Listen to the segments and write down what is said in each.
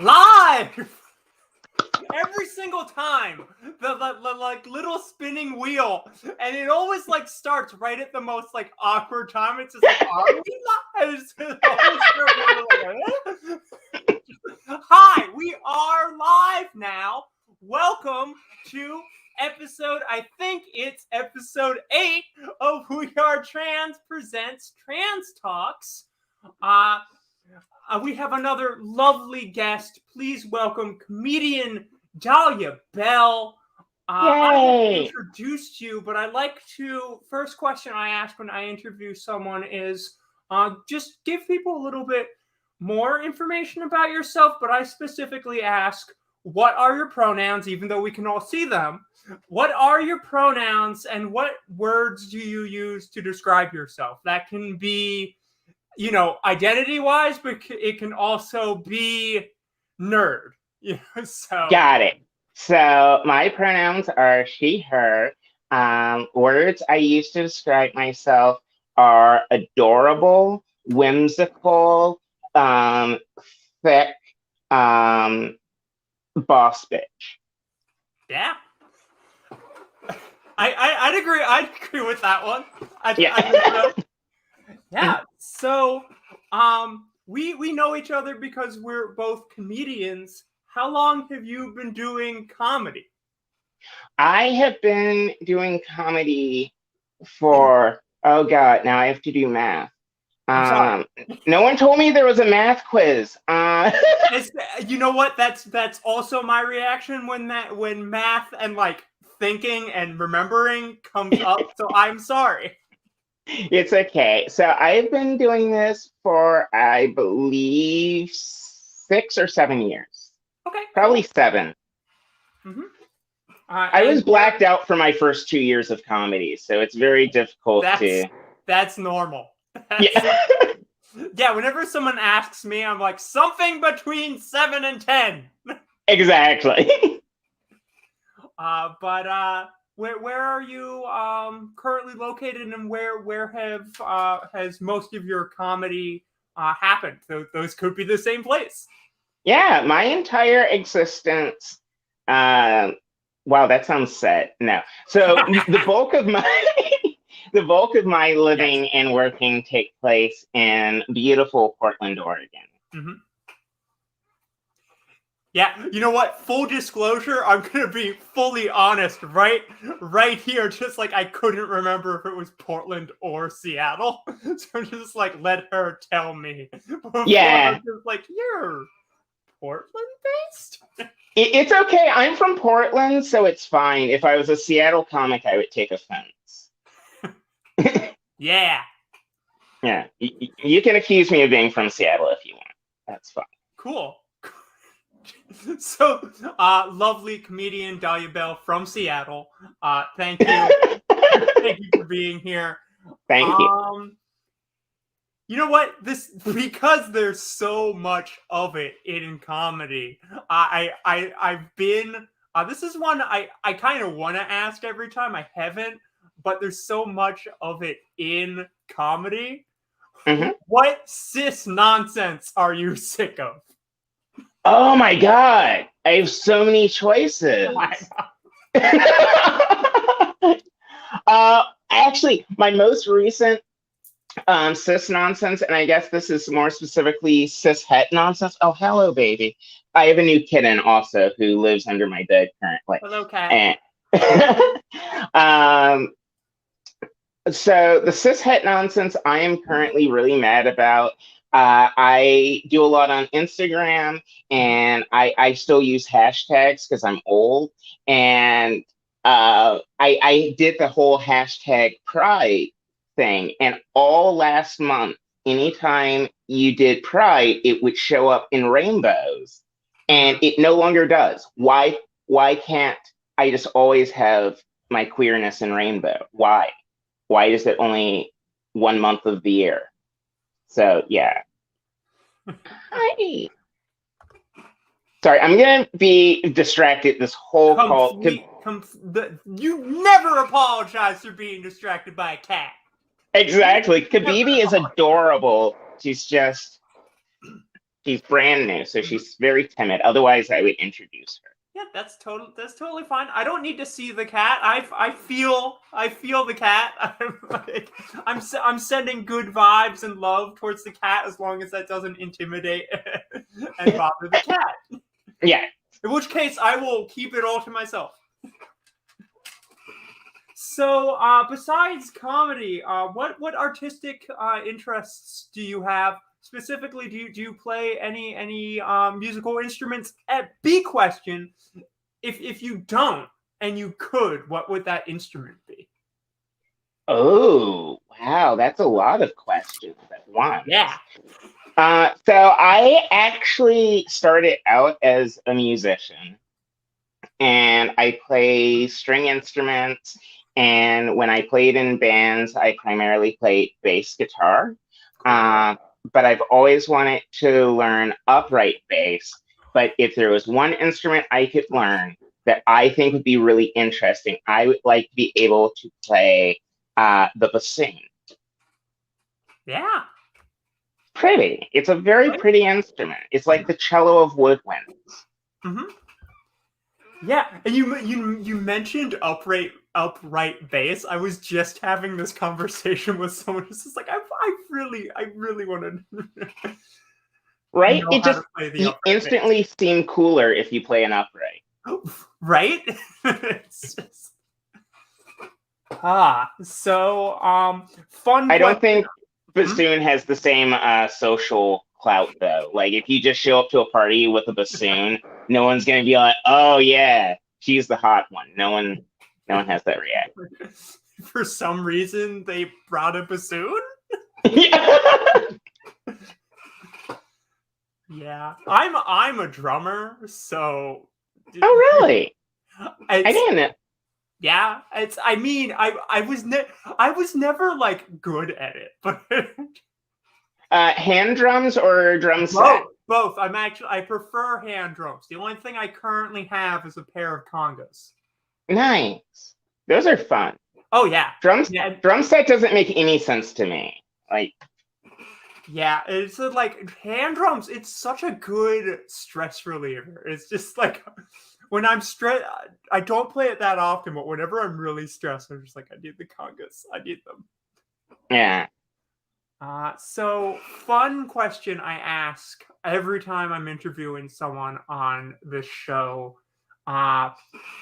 Live! Every single time, the like little spinning wheel, and it always like starts right at the most like awkward time. It's just like, are we live? It's always like, Hi, we are live now. Welcome to episode, I think it's episode 8 of We Are Trans Presents Trans Talks. We have another lovely guest. Please welcome comedian Dahlia Belle. I introduced you, but I like to, first question I ask when I interview someone is just give people a little bit more information about yourself, but I specifically ask, what are your pronouns, even though we can all see them? What are your pronouns and what words do you use to describe yourself? That can be, you know, identity-wise, but it can also be nerd. You know, so got it. So my pronouns are she, her. Words I use to describe myself are adorable, whimsical, thick, boss bitch. Yeah. I'd agree. I'd agree with that one. Yeah. So, we know each other because we're both comedians. How long have you been doing comedy? I have been doing comedy for, oh God, now I have to do math. No one told me there was a math quiz. You know what? That's also my reaction when math and like thinking and remembering comes up. So I'm sorry. It's okay. So I've been doing this for, I believe, 6 or 7 years. Okay. Probably 7. Mm-hmm. I was blacked out for my first 2 years of comedy, so it's very difficult to... That's normal. Yeah. Yeah, whenever someone asks me, I'm like, something between 7 and 10. Exactly. Where are you currently located, and where has most of your comedy happened? Those could be the same place. Yeah, my entire existence. Wow, that sounds sad. No, so the bulk of my living and working take place in beautiful Portland, Oregon. Mm-hmm. Yeah, you know what? Full disclosure, I'm gonna be fully honest right here. Just like I couldn't remember if it was Portland or Seattle, so I'm just like, let her tell me. Yeah, I'm just like, you're Portland based. It's okay. I'm from Portland, so it's fine. If I was a Seattle comic, I would take offense. Yeah. Yeah, you can accuse me of being from Seattle if you want. That's fine. Cool. So, lovely comedian Dahlia Belle from Seattle. Thank you. Thank you for being here. Thank you. You know what? Because there's so much of it in comedy. I've been. This is one I kind of want to ask every time. I haven't, but there's so much of it in comedy. Mm-hmm. What cis nonsense are you sick of? Oh my God, I have so many choices. Actually, my most recent cis nonsense, and I guess this is more specifically cis het nonsense. Oh, hello, baby. I have a new kitten also who lives under my bed currently. Hello, cat. So the cis het nonsense I am currently really mad about. I do a lot on Instagram, and I still use hashtags because I'm old. And I did the whole hashtag Pride thing, and all last month, anytime you did Pride, it would show up in rainbows, and it no longer does. Why can't I just always have my queerness in rainbow? Why is it only 1 month of the year? So yeah. Hi. Sorry, I'm gonna be distracted this whole call. You never apologize for being distracted by a cat. Exactly. Kabibi is adorable. She's just She's brand new, so she's very timid. Otherwise, I would introduce her. Yeah, that's totally fine. I don't need to see the cat. I feel the cat. I'm sending good vibes and love towards the cat as long as that doesn't intimidate and bother the cat. Yeah. In which case, I will keep it all to myself. So, besides comedy, what artistic interests do you have? Specifically, do you play any musical instruments? B question: if you don't and you could, what would that instrument be? Oh, wow, that's a lot of questions at once. Yeah. So I actually started out as a musician, and I play string instruments. And when I played in bands, I primarily played bass guitar. But I've always wanted to learn upright bass. But if there was one instrument I could learn that I think would be really interesting, I would like to be able to play the bassoon. Yeah. Pretty. It's a very pretty instrument. It's like the cello of woodwinds. Mm-hmm. Yeah, and you mentioned upright bass. I was just having this conversation with someone who's just like, I really want to. Right? It just you instantly seem cooler if you play an upright. Right? Just... so fun. I don't think bassoon has the same social clout though. Like if you just show up to a party with a bassoon, no one's gonna be like, "Oh yeah, she's the hot one." No one has that reaction. For some reason, they brought a bassoon. Yeah, I'm a drummer, so. Oh really? I didn't. Yeah, it's. I mean, I was never like good at it, but. Hand drums or drum set? Both. I prefer hand drums. The only thing I currently have is a pair of congas. Nice. Those are fun. Oh yeah. Drum set doesn't make any sense to me. Like. Yeah, it's like hand drums. It's such a good stress reliever. It's just like when I'm stressed, I don't play it that often, but whenever I'm really stressed, I'm just like, I need the congas. I need them. Yeah. So fun question I ask every time I'm interviewing someone on this show.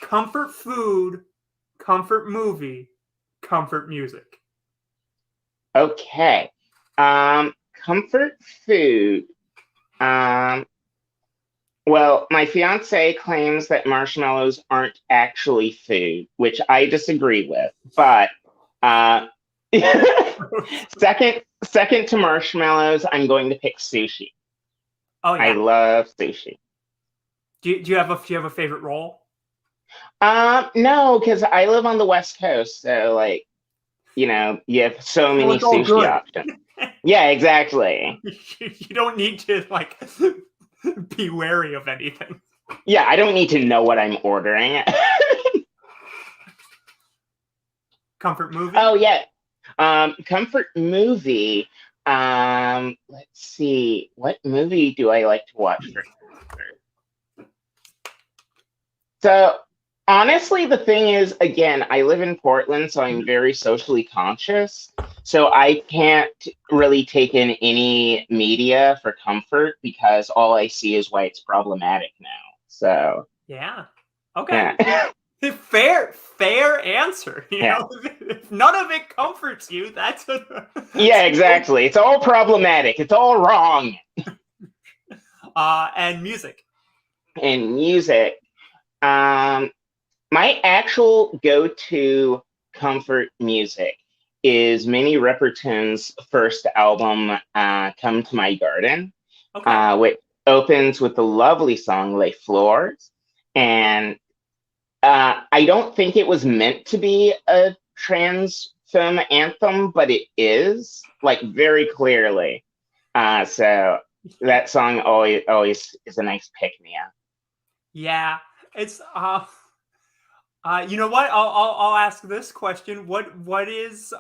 Comfort food, comfort movie, comfort music. Okay. Comfort food. Well, my fiance claims that marshmallows aren't actually food, which I disagree with. But second to marshmallows, I'm going to pick sushi. Oh yeah, I love sushi. Do you have a favorite roll? No, because I live on the West Coast, so like, you have so many sushi options. Yeah, exactly. You don't need to like be wary of anything. Yeah, I don't need to know what I'm ordering. Comfort movie? Oh yeah. Comfort movie. Let's see. What movie do I like to watch for comfort? So honestly, the thing is, again, I live in Portland, so I'm very socially conscious. So I can't really take in any media for comfort because all I see is why it's problematic now. So yeah, okay, yeah. fair answer. You know, if none of it comforts you, that's yeah, exactly. It's all problematic. It's all wrong. And music. And music. My actual go-to comfort music is Minnie Riperton's first album, Come to My Garden, which opens with the lovely song Les Fleurs. And I don't think it was meant to be a trans femme anthem, but it is, like, very clearly. So that song always is a nice pick-me-up. Yeah, it's you know what? I'll ask this question. What is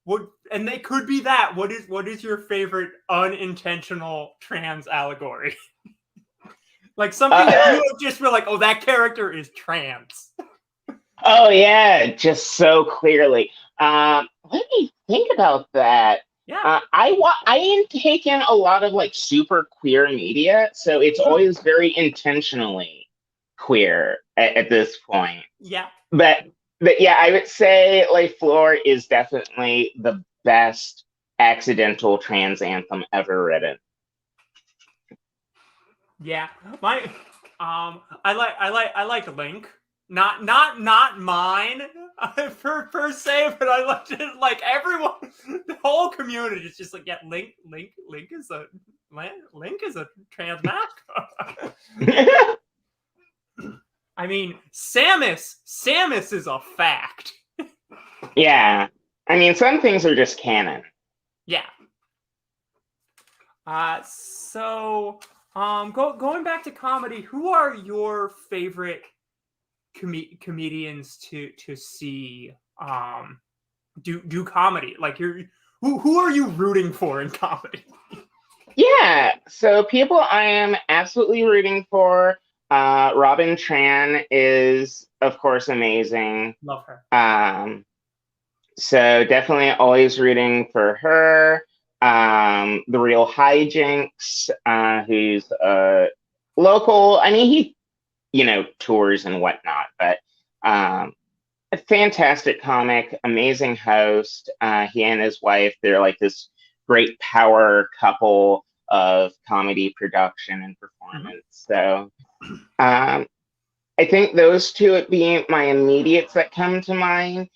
What, and they could be that. What is your favorite unintentional trans allegory? Like something that you just feel like, oh, that character is trans. Oh yeah, just so clearly. Let me think about that. Yeah. I take in a lot of like super queer media, so it's always very intentionally queer at this point. Yeah. But yeah, I would say like Floor is definitely the best accidental trans anthem ever written. Yeah. I like Link. Not mine per se, but I like it. Like everyone, the whole community is just like, yeah, Link is a trans mascot. I mean, Samus is a fact. Yeah, I mean some things are just canon. Yeah. Going back to comedy, who are your favorite comedians to see do comedy? Like who are you rooting for in comedy? Yeah, so people I am absolutely rooting for. Robin Tran is, of course, amazing. Love her. So definitely always rooting for her. The Real Hijinks, who's local. I mean, he, tours and whatnot, but a fantastic comic, amazing host. He and his wife, they're like this great power couple of comedy production and performance. So I think those two would be my immediates that come to mind.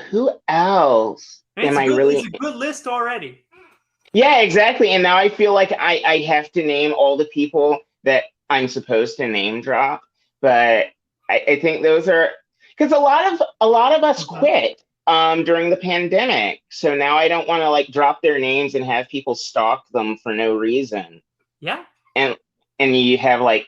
Who else am I really? It's a good list already. Yeah, exactly. And now I feel like I have to name all the people that I'm supposed to name drop. But I think those are because a lot of us quit during the pandemic. So now I don't want to like drop their names and have people stalk them for no reason. Yeah. And you have like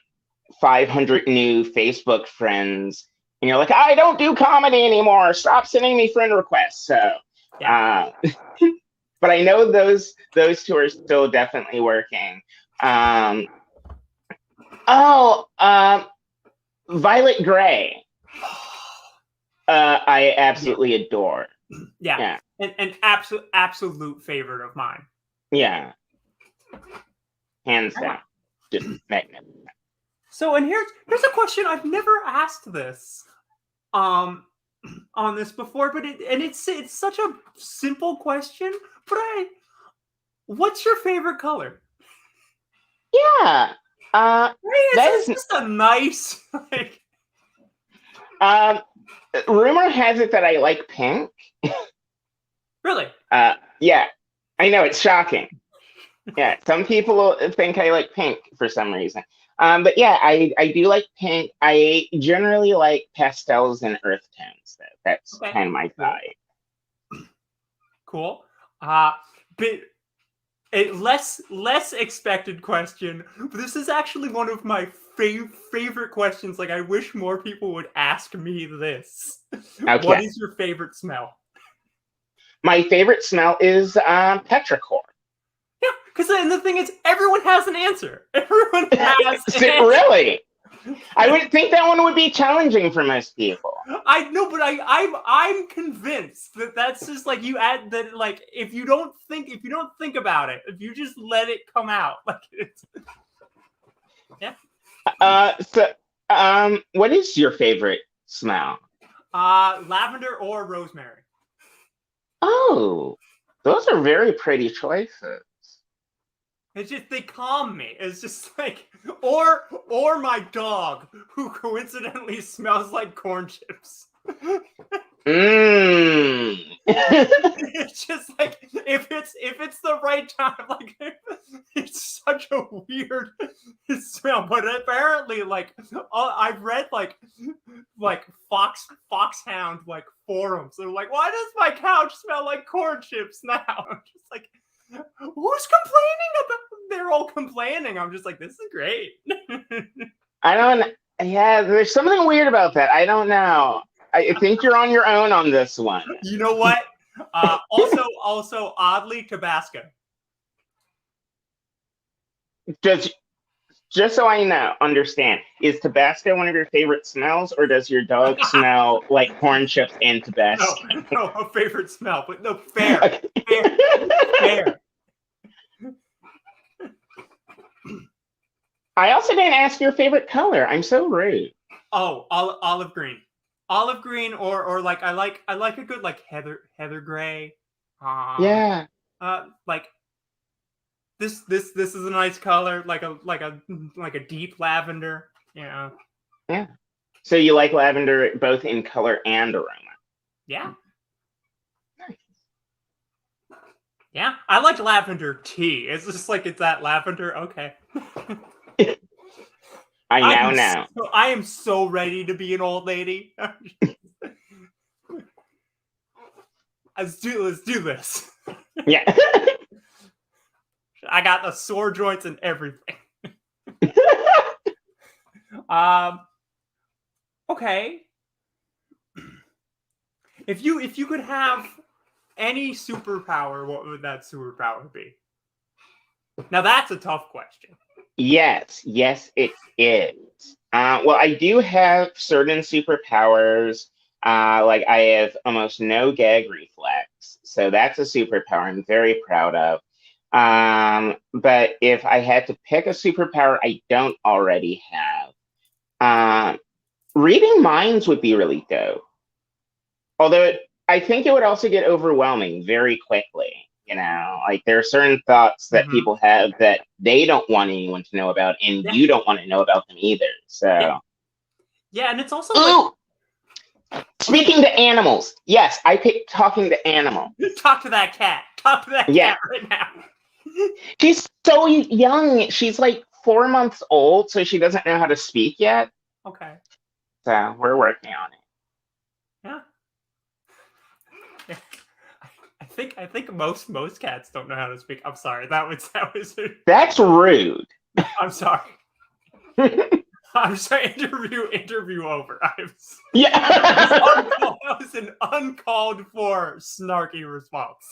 500 new Facebook friends, and you're like, I don't do comedy anymore. Stop sending me friend requests. So, yeah. But I know those two are still definitely working. Violet Gray. I absolutely adore. Yeah. An absolute favorite of mine. Yeah. Hands down. Just magnificent. So, and here's a question I've never asked this on this before, but it's such a simple question, but what's your favorite color? Yeah. It's just a nice like rumor has it that I like pink. Really? Yeah. I know, it's shocking. Yeah, some people think I like pink for some reason. But yeah, I do like pink. I generally like pastels and earth tones, though. That's kind of my vibe. Cool. But a less expected question, but this is actually one of my favorite questions. Like, I wish more people would ask me this. Okay. What is your favorite smell? My favorite smell is petrichor. Yeah, because the thing is, everyone has an answer. Everyone has an answer. Really? I would think that one would be challenging for most people. I know, but I'm convinced that that's just like you add that like if you don't think about it, if you just let it come out, like it's yeah. What is your favorite smell? Lavender or rosemary. Oh, those are very pretty choices. It's just they calm me. It's just like or my dog who coincidentally smells like corn chips. It's just like if it's the right time, like it's such a weird smell. But apparently, like I've read like foxhound like forums. They're like, why does my couch smell like corn chips now? I'm just like, who's complaining about? They're all complaining. I'm just like, this is great. I don't. Yeah, there's something weird about that. I don't know. I think you're on your own on this one. You know what? Also, oddly, Tabasco. Just so I understand, is Tabasco one of your favorite smells, or does your dog smell like corn chips and Tabasco? No, a favorite smell, but no, fair, Okay. fair. I also didn't ask your favorite color. I'm so rude. Oh, olive green, or like I like a good like heather gray. Yeah. Like this is a nice color, like a deep lavender. Yeah. So you like lavender both in color and aroma? Yeah. Nice. Yeah, I like lavender tea. It's just like it's that lavender. Okay. I know. I am so ready to be an old lady. Let's do this. Yeah. I got the sore joints and everything. Okay. If you could have any superpower, what would that superpower be? Now that's a tough question. Yes, it is. Well, I do have certain superpowers. Like I have almost no gag reflex, so that's a superpower I'm very proud of. But if I had to pick a superpower I don't already have, reading minds would be really dope. Although I think it would also get overwhelming very quickly. Like there are certain thoughts that people have that they don't want anyone to know about, and you don't want to know about them either. So, yeah, and it's also like speaking to animals. Yes, I picked talking to animals. Talk to that cat. Talk to that cat right now. She's so young. She's like 4 months old, so she doesn't know how to speak yet. Okay. So we're working on it. Yeah. I think most cats don't know how to speak. I'm sorry. That was That's rude. I'm sorry. I'm sorry. Interview over. That was an uncalled for snarky response.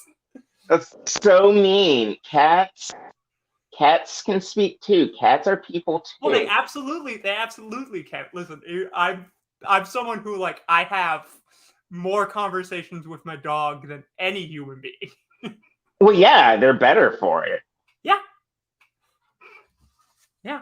That's so mean. Cats can speak too. Cats are people too. Well, they absolutely can. Listen, I'm someone who like I have more conversations with my dog than any human being. Well, yeah, they're better for it. Yeah. Yeah.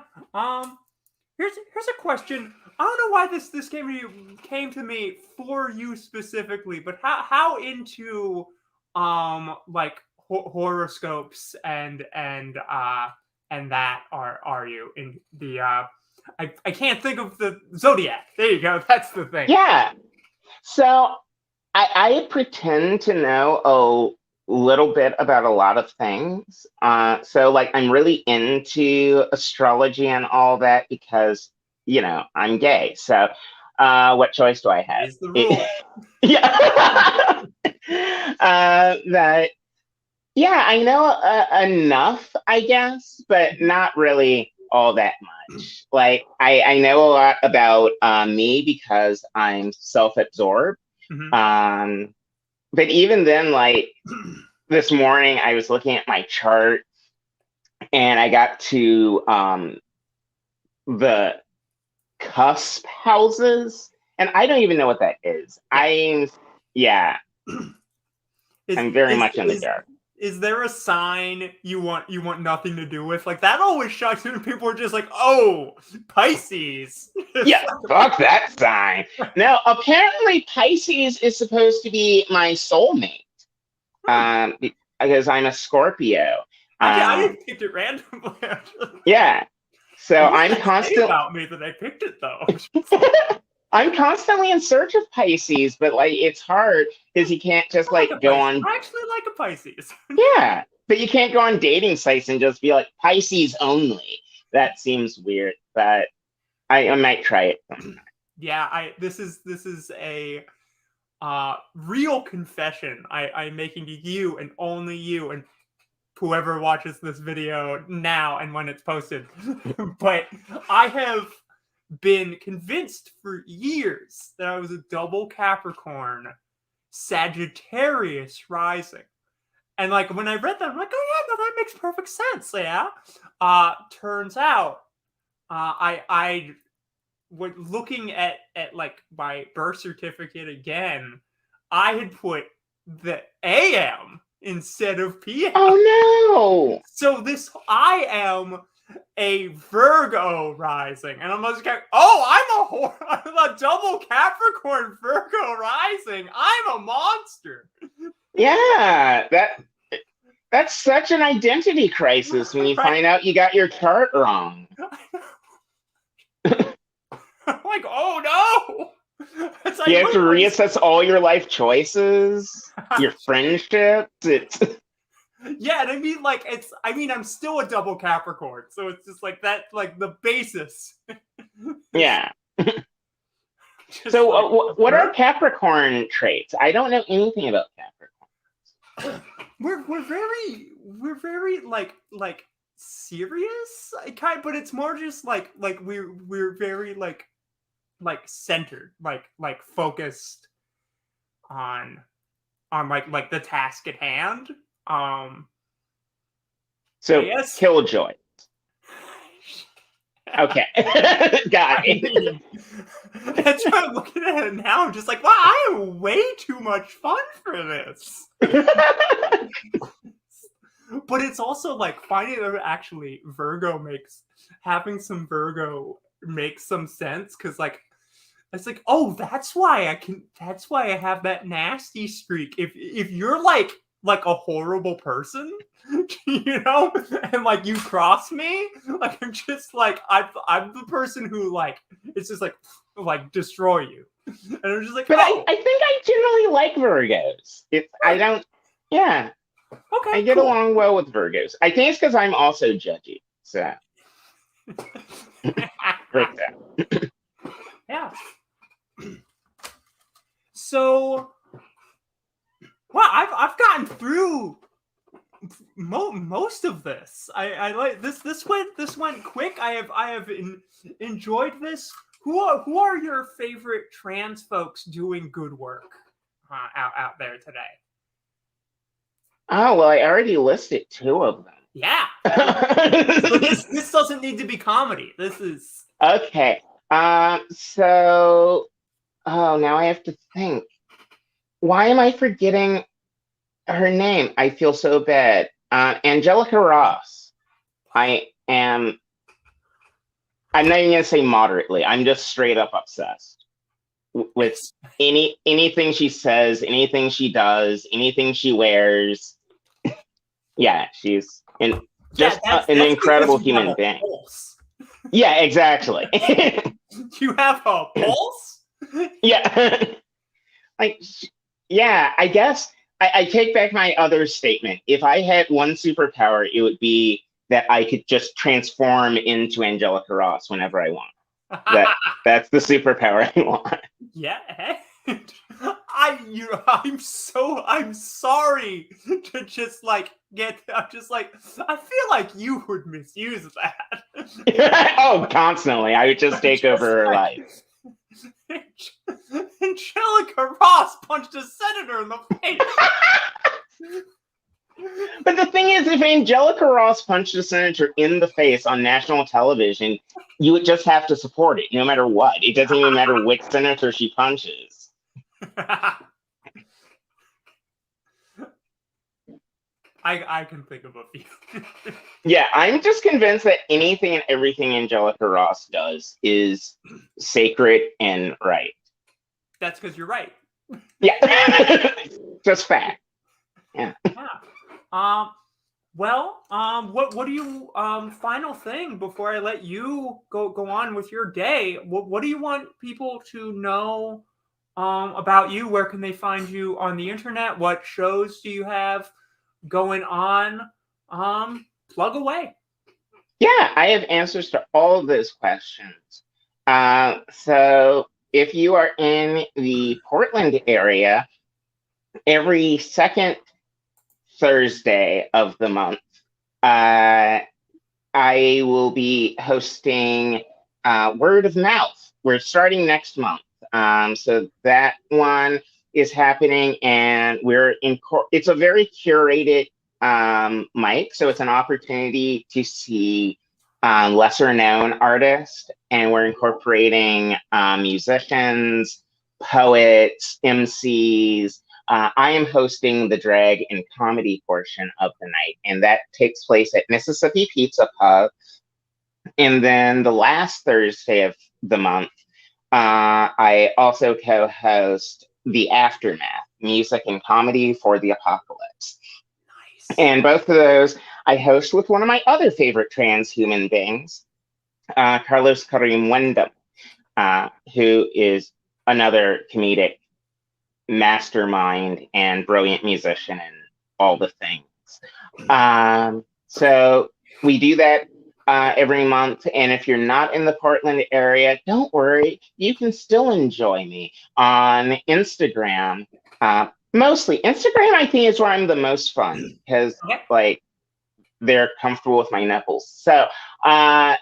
Here's a question. I don't know why this came to me for you specifically, but how into like horoscopes and that are you in the I can't think of the zodiac. There you go. That's the thing. Yeah. So I pretend to know a little bit about a lot of things. So like I'm really into astrology and all that because, I'm gay. So what choice do I have? Is the rule. Yeah. That yeah, I know enough, I guess, but not really all that much. Like I know a lot about me because I'm self-absorbed. But even then, like this morning, I was looking at my chart and I got to the cusp houses, and I don't even know what that is. I'm very much in the dark. Is there a sign you want nothing to do with? Like that always shocks me when people are just like, "Oh, Pisces." Yeah, fuck that sign. No, apparently Pisces is supposed to be my soulmate. Because I'm a Scorpio. I just picked it randomly. Yeah. So I'm constantly about me that I picked it though. I'm constantly in search of Pisces, but like it's hard because you can't just like go on. I actually like a Pisces. Yeah, but you can't go on dating sites and just be like Pisces only. That seems weird, but I might try it sometime. Yeah, this is a real confession I'm making to you and only you and whoever watches this video now and when it's posted. But I have been convinced for years that I was a double Capricorn, Sagittarius rising. And like when I read that, I'm like, oh yeah, no, that makes perfect sense. Yeah. Turns out, I when looking at like my birth certificate again, I had put the AM instead of PM. Oh no! So I am a Virgo rising, and I'm just going, oh, I'm a double Capricorn Virgo rising. I'm a monster. Yeah, that's such an identity crisis when you Right? find out you got your chart wrong. I'm like, oh no! It's like, You have to reassess all your life choices, your friendships. It's yeah, and I mean, like, I'm still a double Capricorn, so it's just like that, like the basis. yeah. So, like, what are Capricorn traits? I don't know anything about Capricorn. we're very like serious, but it's more just like we're very like centered, like focused on like the task at hand. So, yes. Killjoy. Okay, got it. That's why I'm looking at it now. I'm just like, wow, I have way too much fun for this. But it's also like finding that actually having some Virgo makes some sense, because like it's like, oh, that's why I have that nasty streak. If you're like a horrible person, you know, and like you cross me, like I'm just like I'm the person who like it's just like destroy you. And I'm just like, But oh. I think I generally like Virgos. I don't, yeah. Okay, I get cool. along well with Virgos. I think it's because I'm also judgy. So, break that. Yeah. So, well, I've gotten through most of this. I like this. This went quick. I have enjoyed this. Who are your favorite trans folks doing good work out there today? Oh, well, I already listed two of them. Yeah. So this doesn't need to be comedy. This is Okay. So, oh, now I have to think. Why am I forgetting her name? I feel so bad. Angelica Ross. I'm not even gonna say moderately. I'm just straight up obsessed with anything she says, anything she does, anything she wears. Yeah, she's just an incredible human being. Pulse. Yeah, exactly. You have a pulse? Yeah. Like, yeah, I guess I take back my other statement. If I had one superpower, it would be that I could just transform into Angelica Ross whenever I want. That's the superpower I want. Yeah. I'm sorry to just like I'm just like, I feel like you would misuse that. Oh, constantly. I would just take over her life. Angelica Ross punched a senator in the face. But the thing is, if Angelica Ross punched a senator in the face on national television, you would just have to support it, no matter what. It doesn't even matter which senator she punches. I can think of a few. Yeah, I'm just convinced that anything and everything Angelica Ross does is sacred and right. That's because you're right. Yeah. Just fact. Yeah. Well, what do you final thing before I let you go on with your day? What do you want people to know about you? Where can they find you on the internet? What shows do you have going on? Plug away. Yeah, I have answers to all of those questions. So if you are in the Portland area, every second Thursday of the month, I will be hosting word of mouth. We're starting next month. So that one is happening, and it's a very curated mic, so it's an opportunity to see lesser known artists, and we're incorporating musicians, poets, MCs. I am hosting the drag and comedy portion of the night, and that takes place at Mississippi Pizza Pub. And then the last Thursday of the month, I also co-host The Aftermath, Music and Comedy for the Apocalypse. Nice. And both of those I host with one of my other favorite transhuman beings, Carlos Karim Wendam, who is another comedic mastermind and brilliant musician and all the things. So we do that every month. And if you're not in the Portland area, don't worry. You can still enjoy me on Instagram. Mostly Instagram, I think, is where I'm the most fun because, like, they're comfortable with my nipples. So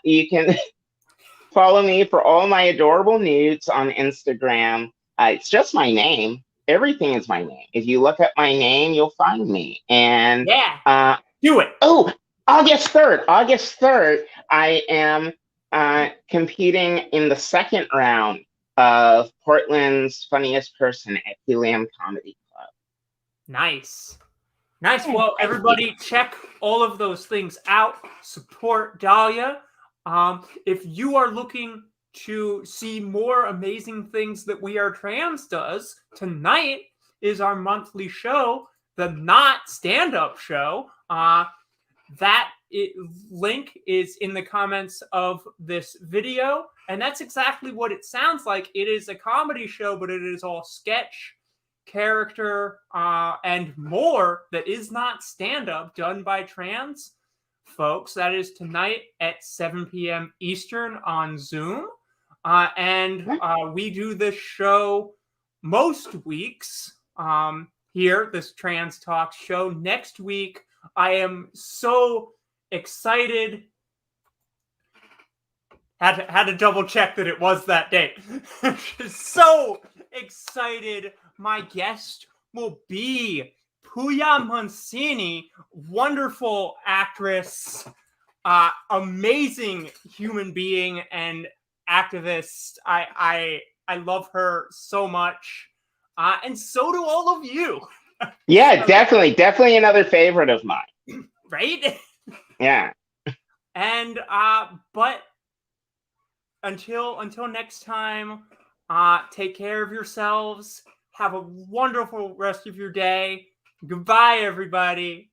you can follow me for all my adorable nudes on Instagram. It's just my name. Everything is my name. If you look up my name, you'll find me. And do it. Oh, August 3rd, I am competing in the second round of Portland's Funniest Person at Helium Comedy Club. Nice. Well, everybody, check all of those things out. Support Dahlia. If you are looking to see more amazing things that We Are Trans does, tonight is our monthly show, the Not Stand-Up Show. Link is in the comments of this video, and that's exactly what it sounds like. It is a comedy show, but it is all sketch, character, and more that is not stand-up, done by trans folks. That is tonight at 7 p.m. Eastern on Zoom. And we do this show most weeks here, this Trans Talk show. Next week, I am so excited. Had to double check that it was that date. So excited. My guest will be Puya Mancini, wonderful actress, amazing human being and activist. I love her so much, and so do all of you. Yeah, definitely another favorite of mine. Right? Yeah. And but until next time, take care of yourselves. Have a wonderful rest of your day. Goodbye, everybody.